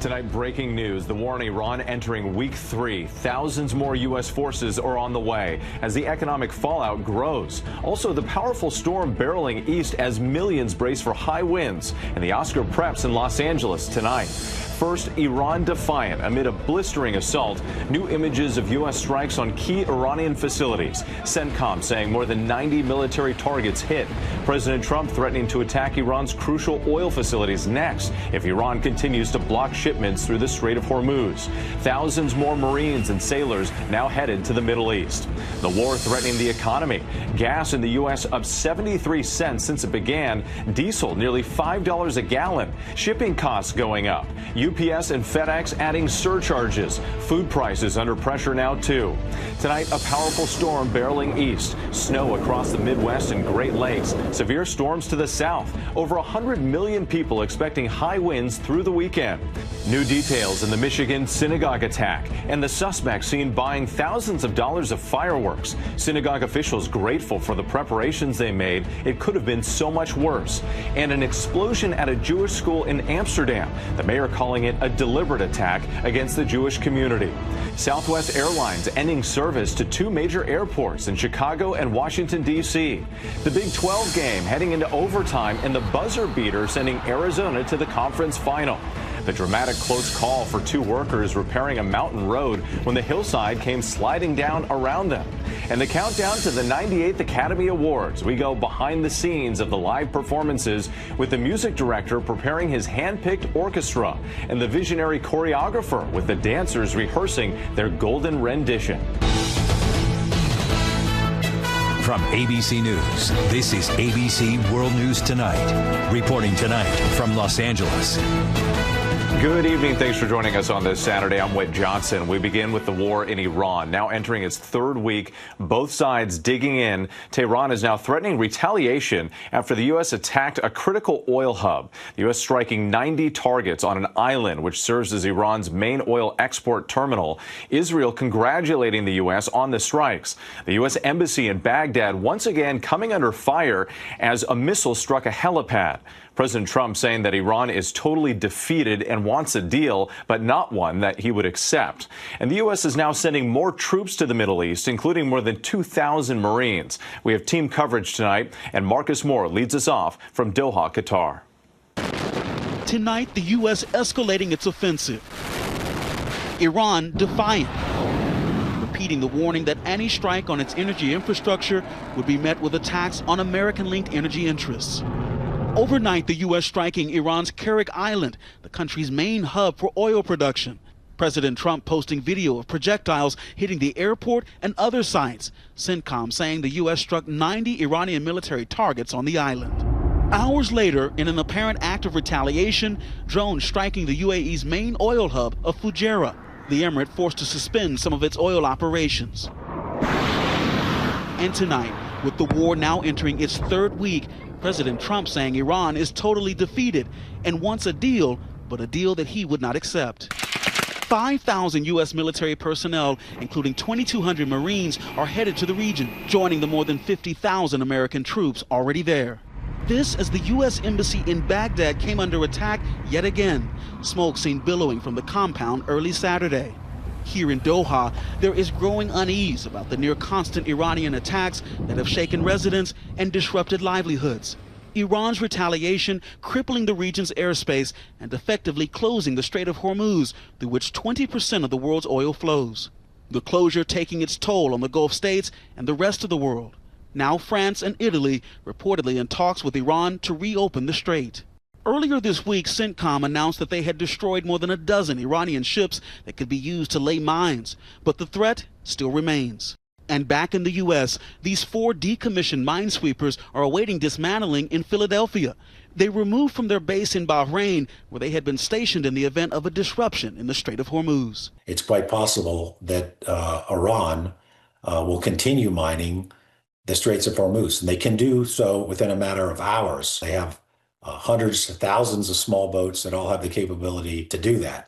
Tonight, breaking news. The war in Iran entering week 3. Thousands more U.S. forces are on the way as the economic fallout grows. Also, the powerful storm barreling east as millions brace for high winds. And the Oscar preps in Los Angeles tonight. First, Iran defiant amid a blistering assault. New images of U.S. strikes on key Iranian facilities. CENTCOM saying more than 90 military targets hit. President Trump threatening to attack Iran's crucial oil facilities next if Iran continues to block shipments through the Strait of Hormuz. Thousands more Marines and sailors now headed to the Middle East. The war threatening the economy. Gas in the U.S. up 73 cents since it began. Diesel nearly $5 a gallon. Shipping costs going up. UPS and FedEx adding surcharges. Food prices under pressure now, too. Tonight, a powerful storm barreling east. Snow across the Midwest and Great Lakes. Severe storms to the south. Over 100 million people expecting high winds through the weekend. New details in the Michigan synagogue attack and the suspect seen buying thousands of dollars of fireworks. Synagogue officials grateful for the preparations they made. It could have been so much worse. And an explosion at a Jewish school in Amsterdam. The mayor calling it a deliberate attack against the Jewish community. Southwest Airlines ending service to 2 major airports in Chicago and Washington, D.C. The Big 12 game heading into overtime and the buzzer beater sending Arizona to the conference final. The dramatic close call for 2 workers repairing a mountain road when the hillside came sliding down around them. And the countdown to the 98th Academy Awards. We go behind the scenes of the live performances with the music director preparing his hand-picked orchestra and the visionary choreographer with the dancers rehearsing their golden rendition. From ABC News, this is ABC World News Tonight. Reporting tonight from Los Angeles. Good evening. Thanks for joining us on this Saturday. I'm Whit Johnson. We begin with the war in Iran, now entering its 3rd week. Both sides digging in. Tehran is now threatening retaliation after the U.S. attacked a critical oil hub. The U.S. striking 90 targets on an island which serves as Iran's main oil export terminal. Israel congratulating the U.S. on the strikes. The U.S. embassy in Baghdad once again coming under fire as a missile struck a helipad. President Trump saying that Iran is totally defeated and wants a deal, but not one that he would accept. And the U.S. is now sending more troops to the Middle East, including more than 2,000 Marines. We have team coverage tonight, and Marcus Muir leads us off from Doha, Qatar. Tonight, the U.S. escalating its offensive. Iran defiant, repeating the warning that any strike on its energy infrastructure would be met with attacks on American-linked energy interests. Overnight, the U.S. striking Iran's Kerch Island, the country's main hub for oil production. President Trump posting video of projectiles hitting the airport and other sites. CENTCOM saying the U.S. struck 90 Iranian military targets on the island. Hours later, in an apparent act of retaliation, drones striking the UAE's main oil hub of Fujairah. The emirate forced to suspend some of its oil operations. And tonight, with the war now entering its 3rd week, President Trump saying Iran is totally defeated and wants a deal, but a deal that he would not accept. 5,000 U.S. military personnel, including 2,200 Marines, are headed to the region, joining the more than 50,000 American troops already there. This as the U.S. embassy in Baghdad came under attack yet again. Smoke seen billowing from the compound early Saturday. Here in Doha, there is growing unease about the near-constant Iranian attacks that have shaken residents and disrupted livelihoods. Iran's retaliation crippling the region's airspace and effectively closing the Strait of Hormuz, through which 20% of the world's oil flows. The closure taking its toll on the Gulf states and the rest of the world. Now France and Italy reportedly in talks with Iran to reopen the strait. Earlier this week, CENTCOM announced that they had destroyed more than a dozen Iranian ships that could be used to lay mines, but the threat still remains. And back in the U.S., these 4 decommissioned minesweepers are awaiting dismantling in Philadelphia. They were moved from their base in Bahrain, where they had been stationed in the event of a disruption in the Strait of Hormuz. It's quite possible that Iran will continue mining the Straits of Hormuz, and they can do so within a matter of hours. They have hundreds of thousands of small boats that all have the capability to do that.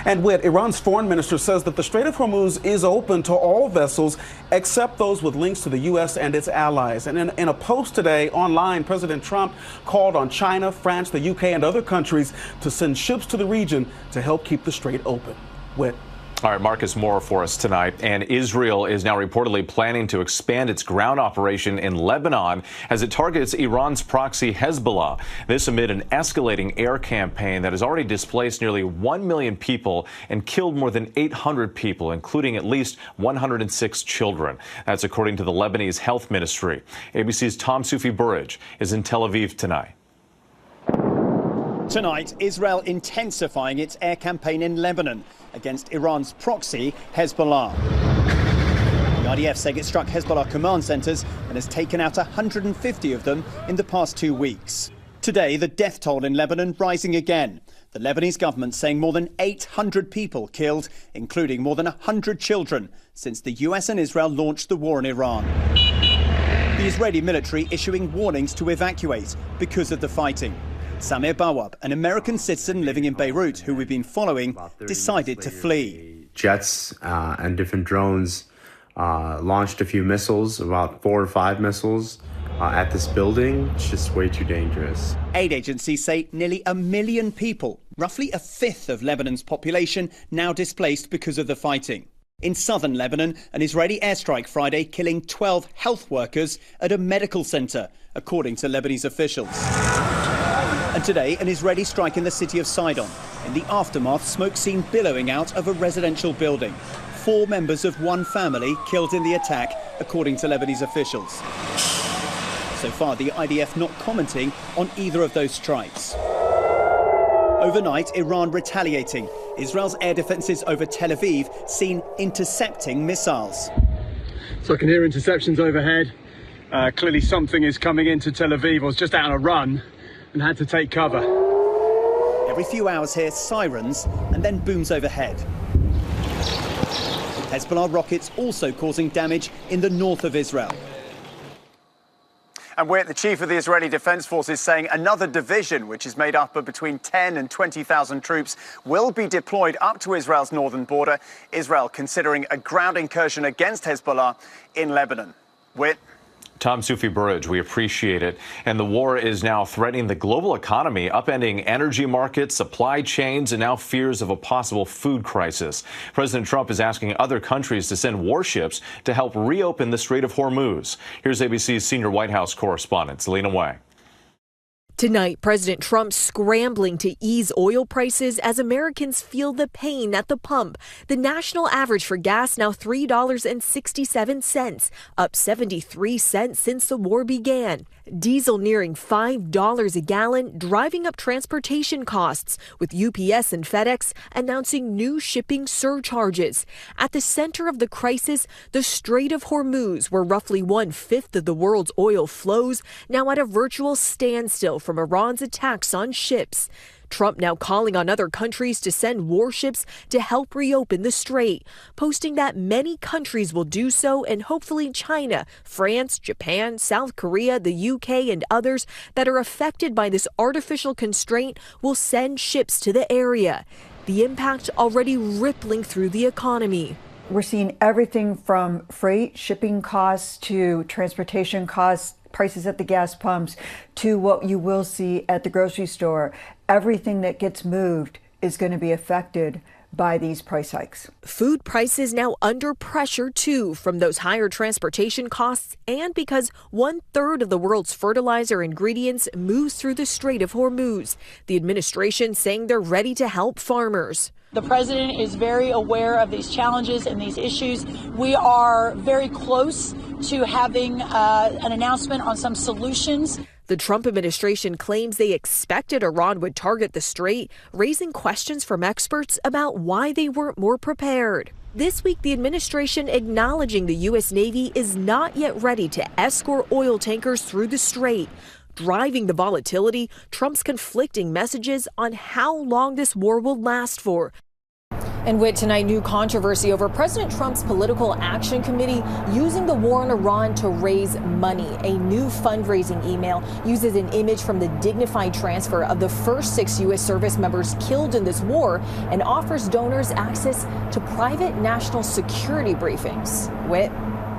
And Whit, Iran's foreign minister says that the Strait of Hormuz is open to all vessels except those with links to the U.S. and its allies. And in a post today online, President Trump called on China, France, the U.K. and other countries to send ships to the region to help keep the strait open. Whit. All right, Marcus Moore for us tonight. And Israel is now reportedly planning to expand its ground operation in Lebanon as it targets Iran's proxy Hezbollah. This amid an escalating air campaign that has already displaced nearly 1 million people and killed more than 800 people, including at least 106 children. That's according to the Lebanese Health Ministry. ABC's Tom Sufi-Burridge is in Tel Aviv tonight. Tonight, Israel intensifying its air campaign in Lebanon against Iran's proxy, Hezbollah. The IDF said it struck Hezbollah command centres and has taken out 150 of them in the past 2 weeks. Today, the death toll in Lebanon rising again. The Lebanese government saying more than 800 people killed, including more than 100 children, since the US and Israel launched the war in Iran. The Israeli military issuing warnings to evacuate because of the fighting. Samir Bawab, an American citizen living in Beirut who we've been following, decided to flee. Jets and different drones launched a few missiles, about 4 or 5 missiles at this building. It's just way too dangerous. Aid agencies say nearly 1 million people, roughly a fifth of Lebanon's population, now displaced because of the fighting. In southern Lebanon, an Israeli airstrike Friday killing 12 health workers at a medical centre, according to Lebanese officials. And today, an Israeli strike in the city of Sidon. In the aftermath, smoke seen billowing out of a residential building. 4 members of one family killed in the attack, according to Lebanese officials. So far, the IDF not commenting on either of those strikes. Overnight, Iran retaliating. Israel's air defences over Tel Aviv seen intercepting missiles. So I can hear interceptions overhead. Clearly something is coming into Tel Aviv. I was just out on a run and had to take cover. Every few hours here, sirens and then booms overhead. Hezbollah rockets also causing damage in the north of Israel. And we're at the chief of the Israeli Defense Forces saying another division, which is made up of between 10 and 20,000 troops, will be deployed up to Israel's northern border. Israel considering a ground incursion against Hezbollah in Lebanon. Whit. Tom Sufi-Burridge, we appreciate it. And the war is now threatening the global economy, upending energy markets, supply chains, and now fears of a possible food crisis. President Trump is asking other countries to send warships to help reopen the Strait of Hormuz. Here's ABC's senior White House correspondent, Selena Wang. Tonight, President Trump scrambling to ease oil prices as Americans feel the pain at the pump. The national average for gas now $3.67, up 73 cents since the war began. Diesel nearing $5 a gallon, driving up transportation costs, with UPS and FedEx announcing new shipping surcharges. At the center of the crisis, the Strait of Hormuz, where roughly 1/5 of the world's oil flows, now at a virtual standstill from Iran's attacks on ships. Trump now calling on other countries to send warships to help reopen the strait, posting that many countries will do so, and hopefully China, France, Japan, South Korea, the UK, and others that are affected by this artificial constraint will send ships to the area. The impact already rippling through the economy. We're seeing everything from freight, shipping costs, to transportation costs, prices at the gas pumps, to what you will see at the grocery store. Everything that gets moved is going to be affected by these price hikes. Food prices now under pressure, too, from those higher transportation costs, and because 1/3 of the world's fertilizer ingredients moves through the Strait of Hormuz. The administration saying they're ready to help farmers. The president is very aware of these challenges and these issues. We are very close to having an announcement on some solutions. The Trump administration claims they expected Iran would target the strait, raising questions from experts about why they weren't more prepared. This week, the administration acknowledging the U.S. Navy is not yet ready to escort oil tankers through the strait. Driving the volatility, Trump's conflicting messages on how long this war will last for. And with tonight, new controversy over President Trump's Political Action Committee using the war on Iran to raise money. A new fundraising email uses an image from the dignified transfer of the first 6 U.S. service members killed in this war and offers donors access to private national security briefings. Whit.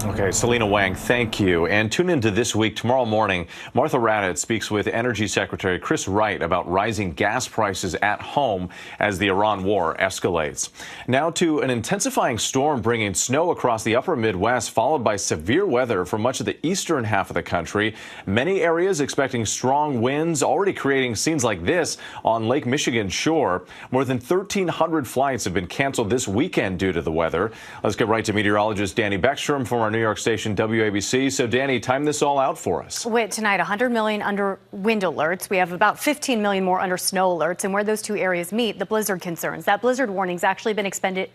Okay, Selena Wang, thank you. And tune into This Week tomorrow morning. Martha Raddatz speaks with Energy Secretary Chris Wright about rising gas prices at home as the Iran war escalates. Now to an intensifying storm bringing snow across the upper Midwest, followed by severe weather for much of the eastern half of the country. Many areas expecting strong winds, already creating scenes like this on Lake Michigan shore. More than 1,300 flights have been canceled this weekend due to the weather. Let's get right to meteorologist Danny Beckstrom from our New York station WABC. So, Danny, time this all out for us. With tonight, 100 million under wind alerts. We have about 15 million more under snow alerts. And where those two areas meet, the blizzard concerns. That blizzard warning's actually been extended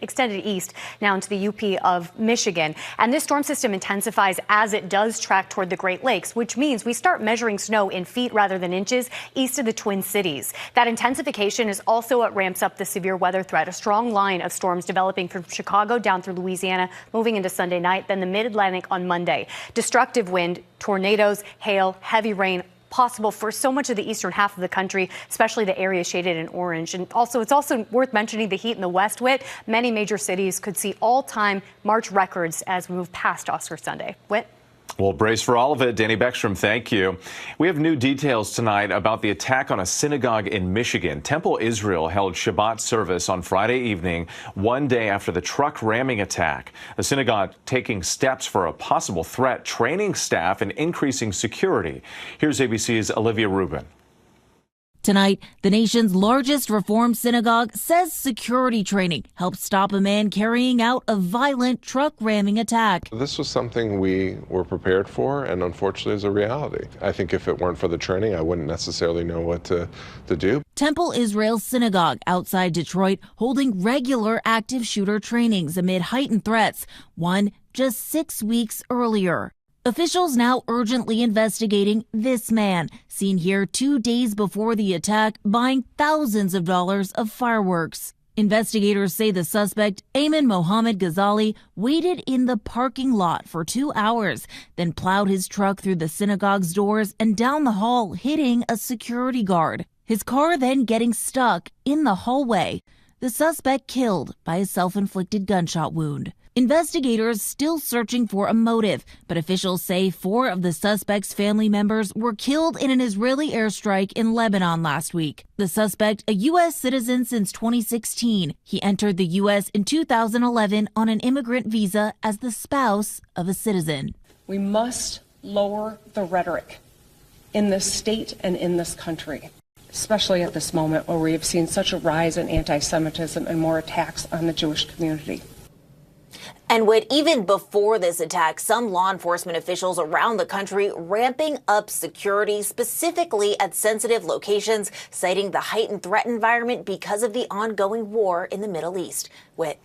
east now into the UP of Michigan. And this storm system intensifies as it does track toward the Great Lakes, which means we start measuring snow in feet rather than inches east of the Twin Cities. That intensification is also what ramps up the severe weather threat. A strong line of storms developing from Chicago down through Louisiana, moving into Sunday night, then the Mid-Atlantic on Monday. Destructive wind, tornadoes, hail, heavy rain possible for so much of the eastern half of the country, especially the area shaded in orange. And also, it's also worth mentioning the heat in the West. Whit, many major cities could see all-time March records as we move past Oscar Sunday. Whit? Well, brace for all of it. Danny Beckstrom, thank you. We have new details tonight about the attack on a synagogue in Michigan. Temple Israel held Shabbat service on Friday evening, one day after the truck ramming attack. The synagogue taking steps for a possible threat, training staff and increasing security. Here's ABC's Olivia Rubin. Tonight, the nation's largest Reform synagogue says security training helped stop a man carrying out a violent truck ramming attack. This was something we were prepared for, and unfortunately is a reality. I think if it weren't for the training, I wouldn't necessarily know what to do. Temple Israel Synagogue outside Detroit holding regular active shooter trainings amid heightened threats, one just 6 weeks earlier. Officials now urgently investigating this man, seen here 2 days before the attack, buying thousands of dollars of fireworks. Investigators say the suspect, Ayman Mohammed Ghazali, waited in the parking lot for 2 hours, then plowed his truck through the synagogue's doors and down the hall, hitting a security guard. His car then getting stuck in the hallway. The suspect killed by a self-inflicted gunshot wound. Investigators still searching for a motive, but officials say 4 of the suspect's family members were killed in an Israeli airstrike in Lebanon last week. The suspect, a U.S. citizen since 2016. He entered the U.S. in 2011 on an immigrant visa as the spouse of a citizen. We must lower the rhetoric in this state and in this country, especially at this moment where we have seen such a rise in anti-Semitism and more attacks on the Jewish community. And Whit, even before this attack, some law enforcement officials around the country ramping up security, specifically at sensitive locations, citing the heightened threat environment because of the ongoing war in the Middle East. Whit.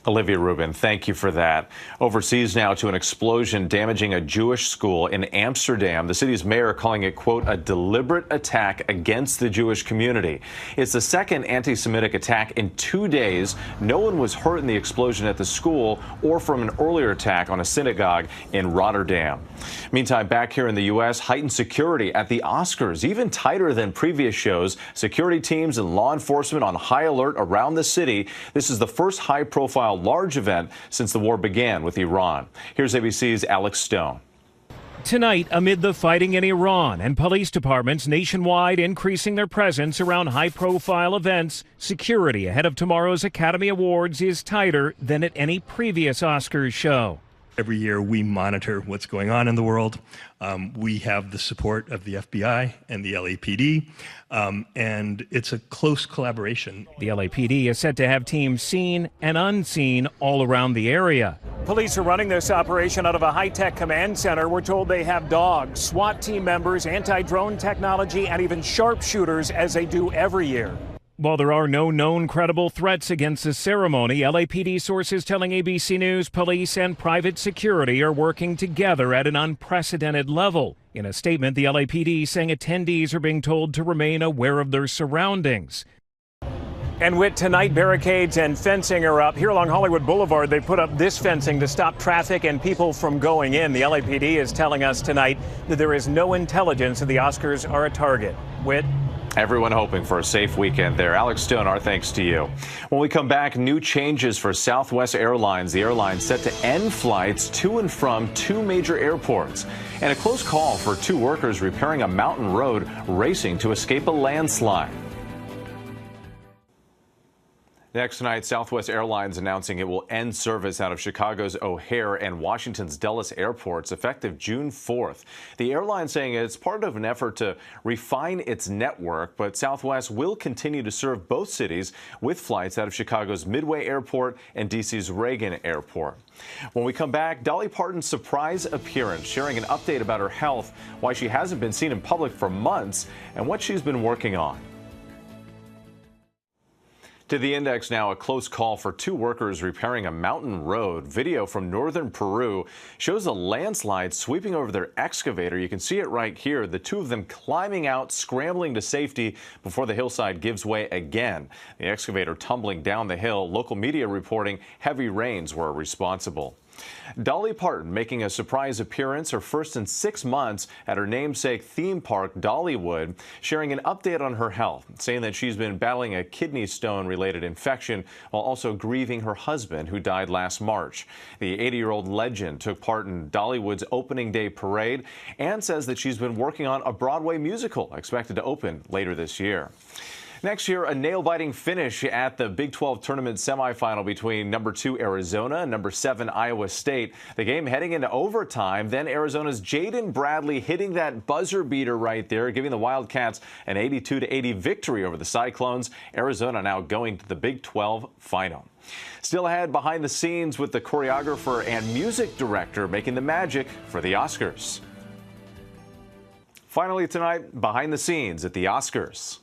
Olivia Rubin, thank you for that. Overseas now to an explosion damaging a Jewish school in Amsterdam. The city's mayor calling it, quote, a deliberate attack against the Jewish community. It's the second anti-Semitic attack in 2 days. No one was hurt in the explosion at the school or from an earlier attack on a synagogue in Rotterdam. Meantime, back here in the U.S., heightened security at the Oscars, even tighter than previous shows. Security teams and law enforcement on high alert around the city. This is the first high-profile large event since the war began with Iran. Here's ABC's Alex Stone. Tonight, amid the fighting in Iran and police departments nationwide increasing their presence around high-profile events, security ahead of tomorrow's Academy Awards is tighter than at any previous Oscars show. Every year we monitor what's going on in the world. We have the support of the FBI and the LAPD, and it's a close collaboration. The LAPD is said to have teams seen and unseen all around the area. Police are running this operation out of a high-tech command center. We're told they have dogs, SWAT team members, anti-drone technology, and even sharpshooters, as they do every year. While there are no known credible threats against the ceremony, LAPD sources telling ABC News police and private security are working together at an unprecedented level. In a statement, the LAPD saying attendees are being told to remain aware of their surroundings. And with tonight, barricades and fencing are up. Here along Hollywood Boulevard, they put up this fencing to stop traffic and people from going in. The LAPD is telling us tonight that there is no intelligence that the Oscars are a target. Whit? Everyone hoping for a safe weekend there. Alex Stone, our thanks to you. When we come back, new changes for Southwest Airlines. The airline set to end flights to and from 2 major airports. And a close call for 2 workers repairing a mountain road racing to escape a landslide. Next tonight, Southwest Airlines announcing it will end service out of Chicago's O'Hare and Washington's Dulles airports effective June 4th. The airline saying it's part of an effort to refine its network, but Southwest will continue to serve both cities with flights out of Chicago's Midway Airport and D.C.'s Reagan Airport. When we come back, Dolly Parton's surprise appearance, sharing an update about her health, why she hasn't been seen in public for months, and what she's been working on. To the index now, a close call for 2 workers repairing a mountain road. Video from northern Peru shows a landslide sweeping over their excavator. You can see it right here. The 2 of them climbing out, scrambling to safety before the hillside gives way again. The excavator tumbling down the hill. Local media reporting heavy rains were responsible. Dolly Parton making a surprise appearance, her first in 6 months at her namesake theme park, Dollywood, sharing an update on her health, saying that she's been battling a kidney stone-related infection while also grieving her husband, who died last March. The 80-year-old legend took part in Dollywood's opening day parade and says that she's been working on a Broadway musical expected to open later this year. Next year, a nail-biting finish at the Big 12 tournament semifinal between number 2 Arizona and number 7 Iowa State. The game heading into overtime. Then Arizona's Jaden Bradley hitting that buzzer beater right there, giving the Wildcats an 82-80 victory over the Cyclones. Arizona now going to the Big 12 final. Still ahead, behind the scenes with the choreographer and music director making the magic for the Oscars. Finally tonight, behind the scenes at the Oscars.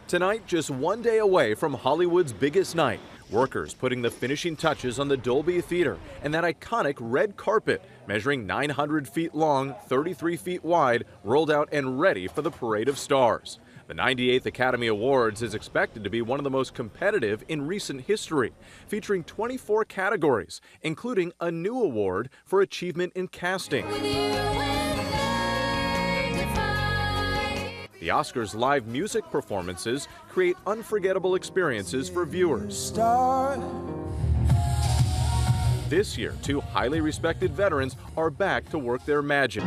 Tonight, just 1 day away from Hollywood's biggest night, workers putting the finishing touches on the Dolby Theater and that iconic red carpet, measuring 900 feet long, 33 feet wide, rolled out and ready for the Parade of Stars. The 98th Academy Awards is expected to be one of the most competitive in recent history, featuring 24 categories, including a new award for achievement in casting. The Oscars' live music performances create unforgettable experiences for viewers. This year, 2 highly respected veterans are back to work their magic.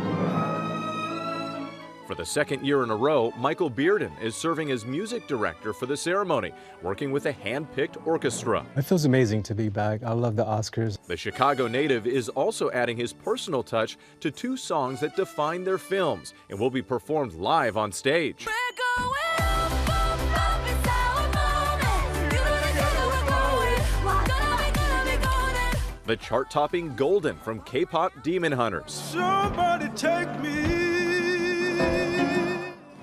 For the 2nd year in a row, Michael Bearden is serving as music director for the ceremony, working with a hand-picked orchestra. It feels amazing to be back. I love the Oscars. The Chicago native is also adding his personal touch to 2 songs that define their films and will be performed live on stage. The chart-topping Golden from K-pop Demon Hunters. Somebody take me.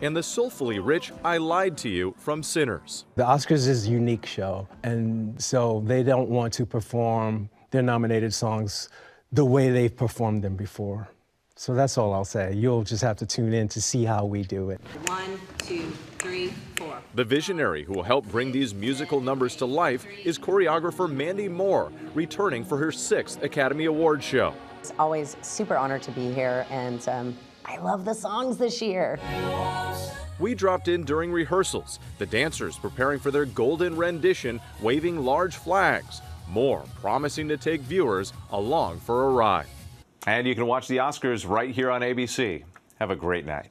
And the soulfully rich I Lied to You from Sinners. The Oscars is a unique show, and so they don't want to perform their nominated songs the way they've performed them before. So that's all I'll say. You'll just have to tune in to see how we do it. 1, 2, 3, 4. The visionary who will help bring these musical numbers to life is choreographer Mandy Moore, returning for her 6th Academy Awards show. It's always super honored to be here, and I love the songs this year. We dropped in during rehearsals, the dancers preparing for their golden rendition, waving large flags. More promising to take viewers along for a ride. And you can watch the Oscars right here on ABC. Have a great night.